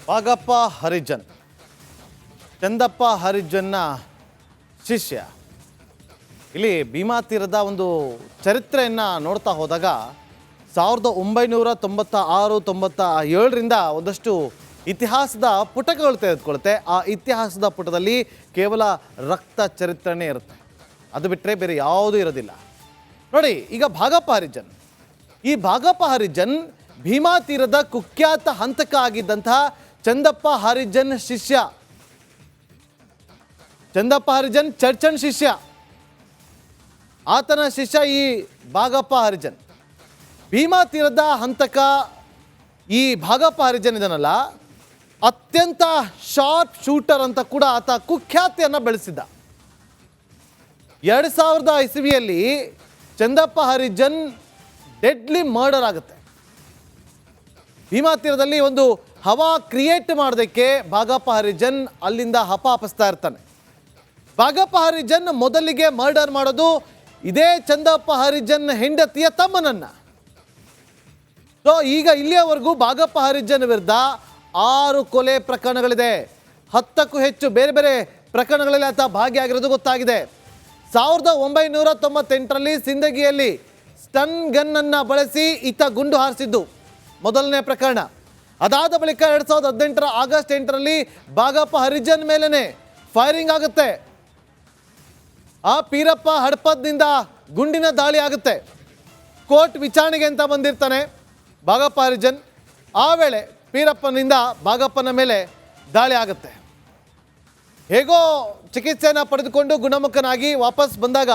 ಭಾಗಪ್ಪ ಹರಿಜನ್, ಚಂದಪ್ಪ ಹರಿಜನ್ನ ಶಿಷ್ಯ. ಇಲ್ಲಿ ಭೀಮಾ ತೀರದ ಒಂದು ಚರಿತ್ರೆಯನ್ನು ನೋಡ್ತಾ ಹೋದಾಗ 1996-97ರಿಂದ ಒಂದಷ್ಟು ಇತಿಹಾಸದ ಪುಟಗಳು ತೆಗೆದುಕೊಳ್ಳುತ್ತೆ. ಆ ಇತಿಹಾಸದ ಪುಟದಲ್ಲಿ ಕೇವಲ ರಕ್ತ ಚರಿತ್ರೆನೇ ಇರುತ್ತೆ, ಅದು ಬಿಟ್ಟರೆ ಬೇರೆ ಯಾವುದೂ ಇರೋದಿಲ್ಲ. ನೋಡಿ, ಈಗ ಭಾಗಪ್ಪ ಹರಿಜನ್, ಈ ಭಾಗಪ್ಪ ಹರಿಜನ್ ಭೀಮಾ ತೀರದ ಕುಖ್ಯಾತ ಹಂತಕ ಆಗಿದ್ದಂತಹ ಚಂದಪ್ಪ ಹರಿಜನ್ ಶಿಷ್ಯ. ಚಂದಪ್ಪ ಹರಿಜನ್ ಚರ್ಚನ್ ಶಿಷ್ಯ, ಆತನ ಶಿಷ್ಯ ಈ ಭಾಗಪ್ಪ ಹರಿಜನ್. ಭೀಮಾ ತೀರದ ಹಂತಕ ಈ ಭಾಗಪ್ಪ ಹರಿಜನ್ ಇದನ್ನಲ್ಲ, ಅತ್ಯಂತ ಶಾರ್ಪ್ ಶೂಟರ್ ಅಂತ ಕೂಡ ಆತ ಕುಖ್ಯಾತಿಯನ್ನು ಬೆಳೆಸಿದ್ದ. 2000 ಇಸವಿಯಲ್ಲಿ ಚಂದಪ್ಪ ಹರಿಜನ್ ಡೆಡ್ಲಿ ಮರ್ಡರ್ ಆಗುತ್ತೆ. ಭೀಮಾ ತೀರದಲ್ಲಿ ಒಂದು ಹವಾ ಕ್ರಿಯೇಟ್ ಮಾಡೋದಕ್ಕೆ ಭಾಗಪ್ಪ ಹರಿಜನ್ ಅಲ್ಲಿಂದ ಹಪಾಪಿಸ್ತಾ ಇರ್ತಾನೆ. ಭಾಗಪ್ಪ ಹರಿಜನ್ ಮೊದಲಿಗೆ ಮರ್ಡರ್ ಮಾಡೋದು ಇದೇ ಚಂದಪ್ಪ ಹರಿಜನ್ ಹೆಂಡತಿಯ ತಮ್ಮನನ್ನ. ಸೊ ಈಗ ಇಲ್ಲಿಯವರೆಗೂ ಭಾಗಪ್ಪ ಹರಿಜನ್ ವಿರುದ್ಧ 6 ಕೊಲೆ ಪ್ರಕರಣಗಳಿದೆ. 10ಕ್ಕೂ ಹೆಚ್ಚು ಬೇರೆ ಬೇರೆ ಪ್ರಕರಣಗಳಲ್ಲಿ ಆತ ಭಾಗಿಯಾಗಿರೋದು ಗೊತ್ತಾಗಿದೆ. 1998ರಲ್ಲಿ ಸಿಂದಗಿಯಲ್ಲಿ ಸ್ಟನ್ ಗನ್ ಅನ್ನು ಬಳಸಿ ಈತ ಗುಂಡು ಹಾರಿಸಿದ್ದು ಮೊದಲನೇ ಪ್ರಕರಣ. ಅದಾದ ಬಳಿಕ 2018 ಆಗಸ್ಟ್ 8ರಲ್ಲಿ ಭಾಗಪ್ಪ ಹರಿಜನ್ ಮೇಲೇನೆ ಫೈರಿಂಗ್ ಆಗುತ್ತೆ. ಆ ಪೀರಪ್ಪ ಹಡಪದ್ನಿಂದ ಗುಂಡಿನ ದಾಳಿ ಆಗುತ್ತೆ. ಕೋರ್ಟ್ ವಿಚಾರಣೆಗೆ ಅಂತ ಬಂದಿರ್ತಾನೆ ಭಾಗಪ್ಪ ಹರಿಜನ್. ಆ ವೇಳೆ ಪೀರಪ್ಪನಿಂದ ಭಾಗಪ್ಪನ ಮೇಲೆ ದಾಳಿ ಆಗುತ್ತೆ. ಹೇಗೋ ಚಿಕಿತ್ಸೆಯನ್ನು ಪಡೆದುಕೊಂಡು ಗುಣಮುಖನಾಗಿ ವಾಪಸ್ ಬಂದಾಗ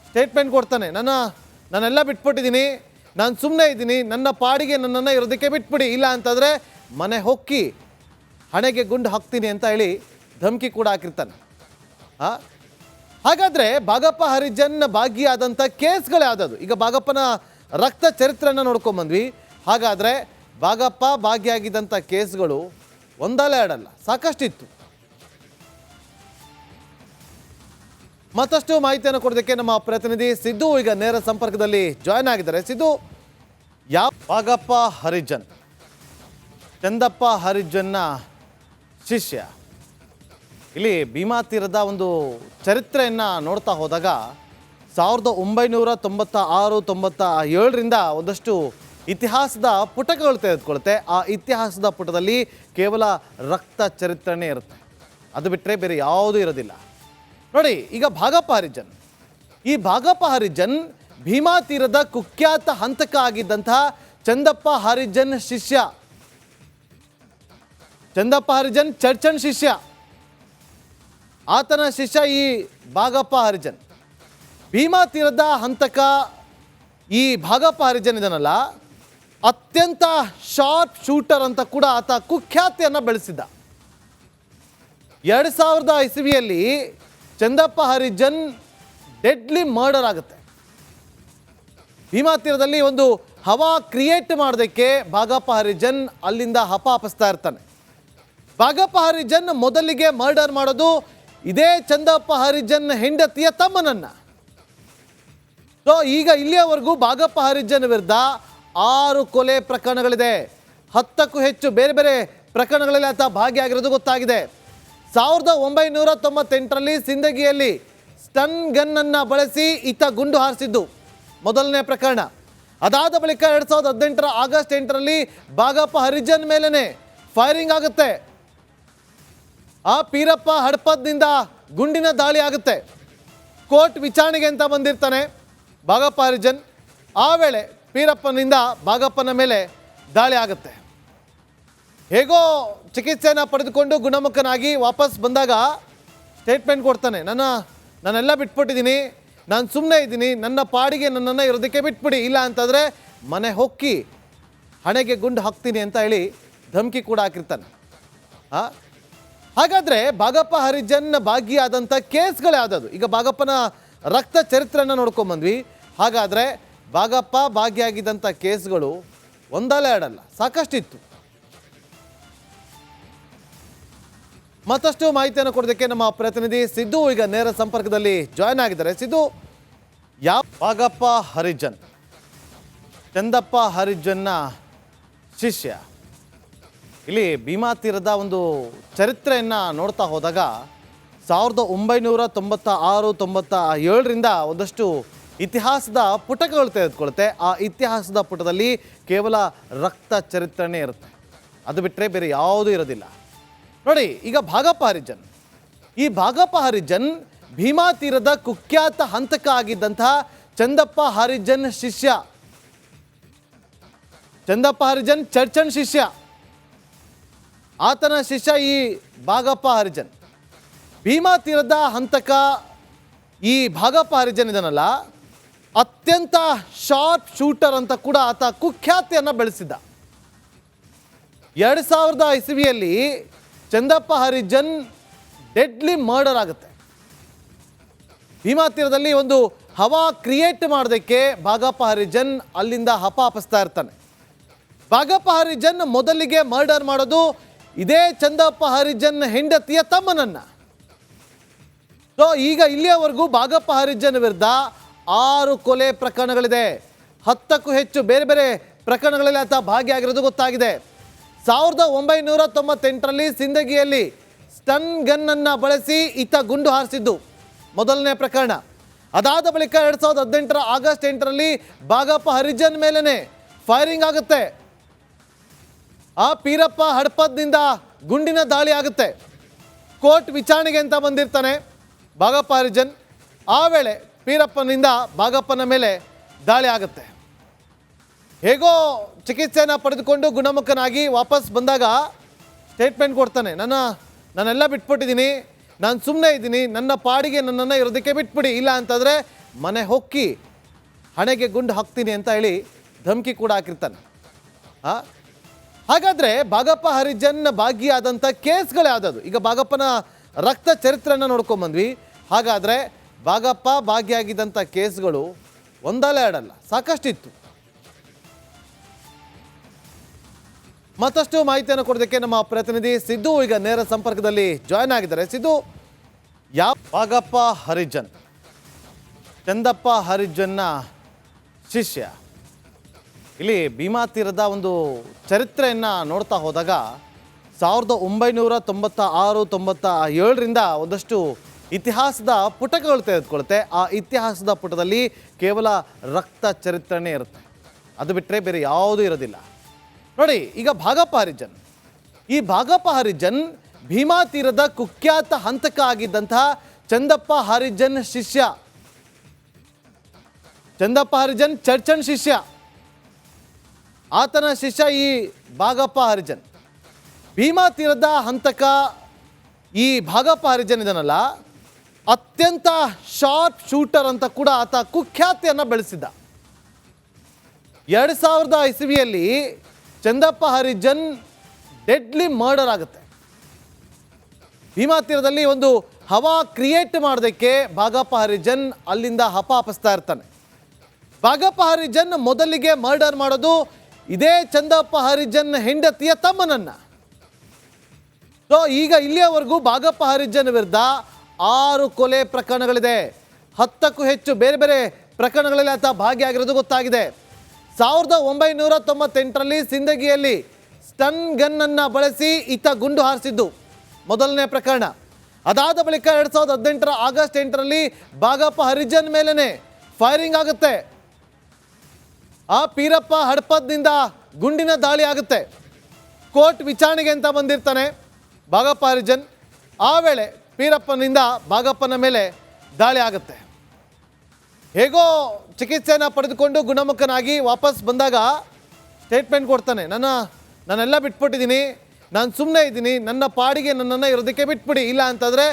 ಸ್ಟೇಟ್ಮೆಂಟ್ ಕೊಡ್ತಾನೆ, ನಾನೆಲ್ಲ ಬಿಟ್ಬಿಟ್ಟಿದ್ದೀನಿ, ನಾನು ಸುಮ್ಮನೆ ಇದ್ದೀನಿ, ನನ್ನ ಪಾಡಿಗೆ ನನ್ನನ್ನು ಇರೋದಕ್ಕೆ ಬಿಟ್ಬಿಡಿ, ಇಲ್ಲ ಅಂತಂದರೆ ಮನೆ ಹೊಕ್ಕಿ ಹಣೆಗೆ ಗುಂಡು ಹಾಕ್ತೀನಿ ಅಂತ ಹೇಳಿ ಧಮಕಿ ಕೂಡ ಹಾಕಿರ್ತಾನೆ. ಹಾಗಾದರೆ ಭಾಗಪ್ಪ ಹರಿಜನ್ ಭಾಗಿಯಾದಂಥ ಕೇಸ್ಗಳು ಯಾವುದದು? ಈಗ ಭಾಗಪ್ಪನ ರಕ್ತ ಚರಿತ್ರೆಯನ್ನು ನೋಡ್ಕೊಂಬಂದ್ವಿ. ಹಾಗಾದರೆ ಭಾಗಪ್ಪ ಭಾಗಿಯಾಗಿದ್ದಂಥ ಕೇಸ್ಗಳು ಒಂದಲ್ಲ ಎರಡಲ್ಲ, ಸಾಕಷ್ಟಿತ್ತು. ಮತ್ತಷ್ಟು ಮಾಹಿತಿಯನ್ನು ಕೊಡೋದಕ್ಕೆ ನಮ್ಮ ಪ್ರತಿನಿಧಿ ಸಿದ್ದು ಈಗ ನೇರ ಸಂಪರ್ಕದಲ್ಲಿ ಜಾಯ್ನ್ ಆಗಿದ್ದಾರೆ. ಸಿದ್ದು, ಯಾವ ಭಾಗಪ್ಪ ಹರಿಜನ್ ಚಂದಪ್ಪ ಹರಿಜನ್ನ ಶಿಷ್ಯ, ಇಲ್ಲಿ ಭೀಮಾ ತೀರದ ಒಂದು ಚರಿತ್ರೆಯನ್ನು ನೋಡ್ತಾ ಹೋದಾಗ 1996-97ರಿಂದ ಒಂದಷ್ಟು ಇತಿಹಾಸದ ಪುಟಗಳು ತೆಗೆದುಕೊಳ್ಳುತ್ತೆ. ಆ ಇತಿಹಾಸದ ಪುಟದಲ್ಲಿ ಕೇವಲ ರಕ್ತ ಚರಿತ್ರೆನೇ ಇರುತ್ತೆ, ಅದು ಬಿಟ್ಟರೆ ಬೇರೆ ಯಾವುದೂ ಇರೋದಿಲ್ಲ. ನೋಡಿ, ಈಗ ಭಾಗಪ್ಪ ಹರಿಜನ್, ಈ ಭಾಗಪ್ಪ ಹರಿಜನ್ ಭೀಮಾ ತೀರದ ಕುಖ್ಯಾತ ಹಂತಕ ಆಗಿದ್ದಂತಹ ಚಂದಪ್ಪ ಹರಿಜನ್ ಶಿಷ್ಯ. ಚಂದಪ್ಪ ಹರಿಜನ್ ಚರ್ಚನ್ ಶಿಷ್ಯ, ಆತನ ಶಿಷ್ಯ ಈ ಭಾಗಪ್ಪ ಹರಿಜನ್. ಭೀಮಾ ತೀರದ ಹಂತಕ ಈ ಭಾಗಪ್ಪ ಹರಿಜನ್ ಇದನ್ನಲ್ಲ, ಅತ್ಯಂತ ಶಾರ್ಪ್ ಶೂಟರ್ ಅಂತ ಕೂಡ ಆತ ಕುಖ್ಯಾತಿಯನ್ನು ಬೆಳೆಸಿದ್ದ. 2000 ಇಸವಿಯಲ್ಲಿ ಚಂದಪ್ಪ ಹರಿಜನ್ ಡೆಡ್ಲಿ ಮರ್ಡರ್ ಆಗುತ್ತೆ. ಭೀಮಾ ತೀರದಲ್ಲಿ ಒಂದು ಹವಾ ಕ್ರಿಯೇಟ್ ಮಾಡೋದಕ್ಕೆ ಭಾಗಪ್ಪ ಹರಿಜನ್ ಅಲ್ಲಿಂದ ಹಪಾಪಿಸ್ತಾ ಇರ್ತಾನೆ. ಭಾಗಪ್ಪ ಹರಿಜನ್ ಮೊದಲಿಗೆ ಮರ್ಡರ್ ಮಾಡೋದು ಇದೇ ಚಂದಪ್ಪ ಹರಿಜನ್ ಹೆಂಡತಿಯ ತಮ್ಮನನ್ನ. ಸೊ ಈಗ ಇಲ್ಲಿಯವರೆಗೂ ಭಾಗಪ್ಪ ಹರಿಜನ್ ವಿರುದ್ಧ 6 ಕೊಲೆ ಪ್ರಕರಣಗಳಿದೆ. 10ಕ್ಕೂ ಹೆಚ್ಚು ಬೇರೆ ಬೇರೆ ಪ್ರಕರಣಗಳಲ್ಲಿ ಆತ ಭಾಗಿಯಾಗಿರೋದು ಗೊತ್ತಾಗಿದೆ. 1998ರಲ್ಲಿ ಸಿಂದಗಿಯಲ್ಲಿ ಸ್ಟನ್ ಗನ್ ಅನ್ನು ಬಳಸಿ ಈತ ಗುಂಡು ಹಾರಿಸಿದ್ದು ಮೊದಲನೇ ಪ್ರಕರಣ. ಅದಾದ ಬಳಿಕ 2018 ಆಗಸ್ಟ್ 8ರಲ್ಲಿ ಭಾಗಪ್ಪ ಹರಿಜನ್ ಮೇಲೇನೆ ಫೈರಿಂಗ್ ಆಗುತ್ತೆ. ಆ ಪೀರಪ್ಪ ಹಡಪದ್ನಿಂದ ಗುಂಡಿನ ದಾಳಿ ಆಗುತ್ತೆ. ಕೋರ್ಟ್ ವಿಚಾರಣೆಗೆ ಅಂತ ಬಂದಿರ್ತಾನೆ ಭಾಗಪ್ಪ ಹರಿಜನ್. ಆ ವೇಳೆ ಪೀರಪ್ಪನಿಂದ ಭಾಗಪ್ಪನ ಮೇಲೆ ದಾಳಿ ಆಗುತ್ತೆ. ಹೇಗೋ ಚಿಕಿತ್ಸೆಯನ್ನು ಪಡೆದುಕೊಂಡು ಗುಣಮುಖನಾಗಿ ವಾಪಸ್ ಬಂದಾಗ ಸ್ಟೇಟ್ಮೆಂಟ್ ಕೊಡ್ತಾನೆ, ನಾನೆಲ್ಲ ಬಿಟ್ಬಿಟ್ಟಿದ್ದೀನಿ, ನಾನು ಸುಮ್ಮನೆ ಇದ್ದೀನಿ, ನನ್ನ ಪಾಡಿಗೆ ನನ್ನನ್ನು ಇರೋದಕ್ಕೆ ಬಿಟ್ಬಿಡಿ, ಇಲ್ಲ ಅಂತಂದರೆ ಮನೆ ಹೊಕ್ಕಿ ಹಣೆಗೆ ಗುಂಡು ಹಾಕ್ತೀನಿ ಅಂತ ಹೇಳಿ ಧಮಕಿ ಕೂಡ ಹಾಕಿರ್ತಾನೆ. ಹಾಗಾದರೆ ಭಾಗಪ್ಪ ಹರಿಜನ್ ಭಾಗಿಯಾದಂಥ ಕೇಸ್ಗಳು ಯಾವುದದು? ಈಗ ಭಾಗಪ್ಪನ ರಕ್ತ ಚರಿತ್ರೆಯನ್ನು ನೋಡ್ಕೊಂಬಂದ್ವಿ. ಹಾಗಾದರೆ ಭಾಗಪ್ಪ ಭಾಗಿಯಾಗಿದ್ದಂಥ ಕೇಸ್ಗಳು ಒಂದಲ್ಲ ಎರಡಲ್ಲ, ಸಾಕಷ್ಟಿತ್ತು. ಮತ್ತಷ್ಟು ಮಾಹಿತಿಯನ್ನು ಕೊಡೋದಕ್ಕೆ ನಮ್ಮ ಪ್ರತಿನಿಧಿ ಸಿದ್ದು ಈಗ ನೇರ ಸಂಪರ್ಕದಲ್ಲಿ ಜಾಯ್ನ್ ಆಗಿದ್ದಾರೆ. ಸಿದ್ದು, ಯಾವ ಭಾಗಪ್ಪ ಹರಿಜನ್ ಚಂದಪ್ಪ ಹರಿಜನ್ನ ಶಿಷ್ಯ, ಇಲ್ಲಿ ಭೀಮಾ ತೀರದ ಒಂದು ಚರಿತ್ರೆಯನ್ನು ನೋಡ್ತಾ ಹೋದಾಗ 1996-97ರಿಂದ ಒಂದಷ್ಟು ಇತಿಹಾಸದ ಪುಟಗಳು ತೆಗೆದುಕೊಳುತ್ತೆ. ಆ ಇತಿಹಾಸದ ಪುಟದಲ್ಲಿ ಕೇವಲ ರಕ್ತ ಚರಿತ್ರೆನೇ ಇರುತ್ತೆ, ಅದು ಬಿಟ್ಟರೆ ಬೇರೆ ಯಾವುದೂ ಇರೋದಿಲ್ಲ. ನೋಡಿ, ಈಗ ಭಾಗಪ್ಪ ಹರಿಜನ್, ಈ ಭಾಗಪ್ಪ ಹರಿಜನ್ ಭೀಮಾ ತೀರದ ಕುಖ್ಯಾತ ಹಂತಕ ಆಗಿದ್ದಂತಹ ಚಂದಪ್ಪ ಹರಿಜನ್ ಶಿಷ್ಯ. ಚಂದಪ್ಪ ಹರಿಜನ್ ಚರ್ಚನ್ ಶಿಷ್ಯ, ಆತನ ಶಿಷ್ಯ ಈ ಭಾಗಪ್ಪ ಹರಿಜನ್. ಭೀಮಾ ತೀರದ ಹಂತಕ ಈ ಭಾಗಪ್ಪ ಹರಿಜನ್ ಇದನ್ನಲ್ಲ, ಅತ್ಯಂತ ಶಾರ್ಪ್ ಶೂಟರ್ ಅಂತ ಕೂಡ ಆತ ಕುಖ್ಯಾತಿಯನ್ನು ಬೆಳೆಸಿದ್ದ. 2000 ಇಸವಿಯಲ್ಲಿ ಚಂದಪ್ಪ ಹರಿಜನ್ ಡೆಡ್ಲಿ ಮರ್ಡರ್ ಆಗುತ್ತೆ. ಭೀಮಾ ತೀರದಲ್ಲಿ ಒಂದು ಹವಾ ಕ್ರಿಯೇಟ್ ಮಾಡೋದಕ್ಕೆ ಭಾಗಪ್ಪ ಹರಿಜನ್ ಅಲ್ಲಿಂದ ಹಪಾಪಿಸ್ತಾ ಇರ್ತಾನೆ. ಭಾಗಪ್ಪ ಹರಿಜನ್ ಮೊದಲಿಗೆ ಮರ್ಡರ್ ಮಾಡೋದು ಇದೇ ಚಂದಪ್ಪ ಹರಿಜನ್ ಹೆಂಡತಿಯ ತಮ್ಮನನ್ನ. ಸೊ ಈಗ ಇಲ್ಲಿಯವರೆಗೂ ಭಾಗಪ್ಪ ಹರಿಜನ್ ವಿರುದ್ಧ 6 ಕೊಲೆ ಪ್ರಕರಣಗಳಿದೆ. 10ಕ್ಕೂ ಹೆಚ್ಚು ಬೇರೆ ಬೇರೆ ಪ್ರಕರಣಗಳಲ್ಲಿ ಆತ ಭಾಗಿಯಾಗಿರೋದು ಗೊತ್ತಾಗಿದೆ. 1998ರಲ್ಲಿ ಸಿಂದಗಿಯಲ್ಲಿ ಸ್ಟನ್ ಗನ್ ಅನ್ನು ಬಳಸಿ ಈತ ಗುಂಡು ಹಾರಿಸಿದ್ದು ಮೊದಲನೇ ಪ್ರಕರಣ. ಅದಾದ ಬಳಿಕ 2018 ಆಗಸ್ಟ್ 8ರಲ್ಲಿ ಭಾಗಪ್ಪ ಹರಿಜನ್ ಮೇಲೇ ಫೈರಿಂಗ್ ಆಗುತ್ತೆ. ಆ ಪೀರಪ್ಪ ಹಡಪದಿಂದ ಗುಂಡಿನ ದಾಳಿ ಆಗುತ್ತೆ. ಕೋರ್ಟ್ ವಿಚಾರಣೆಗೆ ಅಂತ ಬಂದಿರ್ತಾನೆ ಭಾಗಪ್ಪ ಹರಿಜನ್. ಆ ವೇಳೆ ಪೀರಪ್ಪನಿಂದ ಭಾಗಪ್ಪನ ಮೇಲೆ ದಾಳಿ ಆಗುತ್ತೆ. ಹೇಗೋ ಚಿಕಿತ್ಸೆಯನ್ನು ಪಡೆದುಕೊಂಡು ಗುಣಮುಖನಾಗಿ ವಾಪಸ್ ಬಂದಾಗ ಸ್ಟೇಟ್ಮೆಂಟ್ ಕೊಡ್ತಾನೆ, ನಾನೆಲ್ಲ ಬಿಟ್ಬಿಟ್ಟಿದ್ದೀನಿ, ನಾನು ಸುಮ್ಮನೆ ಇದ್ದೀನಿ, ನನ್ನ ಪಾಡಿಗೆ ನನ್ನನ್ನು ಇರೋದಕ್ಕೆ ಬಿಟ್ಬಿಡಿ, ಇಲ್ಲ ಅಂತಂದರೆ ಮನೆ ಹೊಕ್ಕಿ ಹಣೆಗೆ ಗುಂಡು ಹಾಕ್ತೀನಿ ಅಂತ ಹೇಳಿ ಧಮಕಿ ಕೂಡ ಹಾಕಿರ್ತಾನೆ. ಹಾಗಾದರೆ ಭಾಗಪ್ಪ ಹರಿಜನ್ ಭಾಗಿಯಾದಂಥ ಕೇಸ್ಗಳು ಯಾವುದಾದ್ರು? ಈಗ ಭಾಗಪ್ಪನ ರಕ್ತ ಚರಿತ್ರೆಯನ್ನು ನೋಡ್ಕೊಂಬಂದ್ವಿ. ಹಾಗಾದರೆ ಭಾಗಪ್ಪ ಭಾಗಿಯಾಗಿದ್ದಂಥ ಕೇಸ್ಗಳು ಒಂದಲ್ಲ ಎರಡಲ್ಲ, ಸಾಕಷ್ಟಿತ್ತು. ಮತ್ತಷ್ಟು ಮಾಹಿತಿಯನ್ನು ಕೊಡೋದಕ್ಕೆ ನಮ್ಮ ಪ್ರತಿನಿಧಿ ಸಿದ್ದು ಈಗ ನೇರ ಸಂಪರ್ಕದಲ್ಲಿ ಜಾಯ್ನ್ ಆಗಿದ್ದಾರೆ. ಸಿದ್ದು, ಯಾವ ಭಾಗಪ್ಪ ಹರಿಜನ್ ಚಂದಪ್ಪ ಹರಿಜನ್ನ ಶಿಷ್ಯ, ಇಲ್ಲಿ ಭೀಮಾ ತೀರದ ಒಂದು ಚರಿತ್ರೆಯನ್ನು ನೋಡ್ತಾ ಹೋದಾಗ 1996-97ರಿಂದ ಒಂದಷ್ಟು ಇತಿಹಾಸದ ಪುಟಗಳು ತೆಗೆದುಕೊಳುತ್ತೆ. ಆ ಇತಿಹಾಸದ ಪುಟದಲ್ಲಿ ಕೇವಲ ರಕ್ತ ಚರಿತ್ರೆನೇ ಇರುತ್ತೆ, ಅದು ಬಿಟ್ಟರೆ ಬೇರೆ ಯಾವುದೂ ಇರೋದಿಲ್ಲ. ನೋಡಿ, ಈಗ ಭಾಗಪ್ಪ ಹರಿಜನ್, ಈ ಭಾಗಪ್ಪ ಹರಿಜನ್ ಭೀಮಾ ತೀರದ ಕುಖ್ಯಾತ ಹಂತಕ ಆಗಿದ್ದಂತಹ ಚಂದಪ್ಪ ಹರಿಜನ್ ಶಿಷ್ಯ. ಚಂದಪ್ಪ ಹರಿಜನ್ ಚರ್ಚನ್ ಶಿಷ್ಯ, ಆತನ ಶಿಷ್ಯ ಈ ಭಾಗಪ್ಪ ಹರಿಜನ್. ಭೀಮಾ ತೀರದ ಹಂತಕ ಈ ಭಾಗಪ್ಪ ಹರಿಜನ್ ಇದನ್ನಲ್ಲ, ಅತ್ಯಂತ ಶಾರ್ಪ್ ಶೂಟರ್ ಅಂತ ಕೂಡ ಆತ ಕುಖ್ಯಾತಿಯನ್ನು ಬೆಳೆಸಿದ್ದ. 2000 ಇಸವಿಯಲ್ಲಿ ಚಂದಪ್ಪ ಹರಿಜನ್ ಡೆಡ್ಲಿ ಮರ್ಡರ್ ಆಗುತ್ತೆ. ಭೀಮಾ ತೀರದಲ್ಲಿ ಒಂದು ಹವಾ ಕ್ರಿಯೇಟ್ ಮಾಡೋದಕ್ಕೆ ಭಾಗಪ್ಪ ಹರಿಜನ್ ಅಲ್ಲಿಂದ ಹಪಾಪಿಸ್ತಾ ಇರ್ತಾನೆ. ಭಾಗಪ್ಪ ಹರಿಜನ್ ಮೊದಲಿಗೆ ಮರ್ಡರ್ ಮಾಡೋದು ಇದೇ ಚಂದಪ್ಪ ಹರಿಜನ್ ಹೆಂಡತಿಯ ತಮ್ಮನನ್ನ. ಸೊ ಈಗ ಇಲ್ಲಿಯವರೆಗೂ ಭಾಗಪ್ಪ ಹರಿಜನ್ ವಿರುದ್ಧ 6 ಕೊಲೆ ಪ್ರಕರಣಗಳಿದೆ. 10ಕ್ಕೂ ಹೆಚ್ಚು ಬೇರೆ ಬೇರೆ ಪ್ರಕರಣಗಳಲ್ಲಿ ಆತ ಭಾಗಿಯಾಗಿರೋದು ಗೊತ್ತಾಗಿದೆ. 1998ರಲ್ಲಿ ಸಿಂದಗಿಯಲ್ಲಿ ಸ್ಟನ್ ಗನ್ ಅನ್ನು ಬಳಸಿ ಈತ ಗುಂಡು ಹಾರಿಸಿದ್ದು ಮೊದಲನೇ ಪ್ರಕರಣ. ಅದಾದ ಬಳಿಕ 2018 ಆಗಸ್ಟ್ 8ರಲ್ಲಿ ಭಾಗಪ್ಪ ಹರಿಜನ್ ಮೇಲೇ ಫೈರಿಂಗ್ ಆಗುತ್ತೆ. ಆ ಪೀರಪ್ಪ ಹಡಪದಿಂದ ಗುಂಡಿನ ದಾಳಿ ಆಗುತ್ತೆ. ಕೋರ್ಟ್ ವಿಚಾರಣೆಗೆ ಅಂತ ಬಂದಿರ್ತಾನೆ ಭಾಗಪ್ಪ ಹರಿಜನ್. ಆ ವೇಳೆ ಪೀರಪ್ಪನಿಂದ ಭಾಗಪ್ಪನ ಮೇಲೆ ದಾಳಿ ಆಗುತ್ತೆ. ಹೇಗೋ ಚಿಕಿತ್ಸೆಯನ್ನು ಪಡೆದುಕೊಂಡು ಗುಣಮುಖನಾಗಿ ವಾಪಸ್ ಬಂದಾಗ ಸ್ಟೇಟ್ಮೆಂಟ್ ಕೊಡ್ತಾನೆ, ನಾನೆಲ್ಲ ಬಿಟ್ಬಿಟ್ಟಿದ್ದೀನಿ, ನಾನು ಸುಮ್ಮನೆ ಇದ್ದೀನಿ, ನನ್ನ ಪಾಡಿಗೆ ನನ್ನನ್ನು ಇರೋದಕ್ಕೆ ಬಿಟ್ಬಿಡಿ, ಇಲ್ಲ ಅಂತಂದರೆ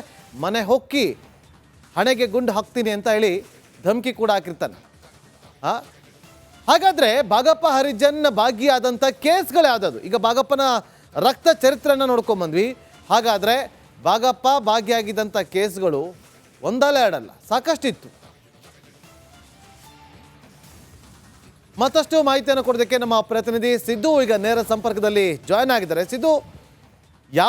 ಮನೆ ಹೊಕ್ಕಿ ಹಣೆಗೆ ಗುಂಡು ಹಾಕ್ತೀನಿ ಅಂತ ಹೇಳಿ ಧಮಕಿ ಕೂಡ ಹಾಕಿರ್ತಾನೆ. ಹಾಗಾದರೆ ಭಾಗಪ್ಪ ಹರಿಜನ್ ಭಾಗಿಯಾದಂಥ ಕೇಸ್ಗಳು ಯಾವುದಾದ್ರು? ಈಗ ಭಾಗಪ್ಪನ ರಕ್ತ ಚರಿತ್ರೆಯನ್ನು ನೋಡ್ಕೊಂಬಂದ್ವಿ. ಹಾಗಾದರೆ ಭಾಗಪ್ಪ ಭಾಗಿಯಾಗಿದ್ದಂಥ ಕೇಸ್ಗಳು ಒಂದಲ್ಲ ಎರಡಲ್ಲ, ಸಾಕಷ್ಟಿತ್ತು. ಮತ್ತಷ್ಟು ಮಾಹಿತಿಯನ್ನು ಕೊಡೋದಕ್ಕೆ ನಮ್ಮ ಪ್ರತಿನಿಧಿ ಸಿದ್ದು ಈಗ ನೇರ ಸಂಪರ್ಕದಲ್ಲಿ ಜಾಯ್ನ್ ಆಗಿದ್ದಾರೆ. ಸಿದ್ದು,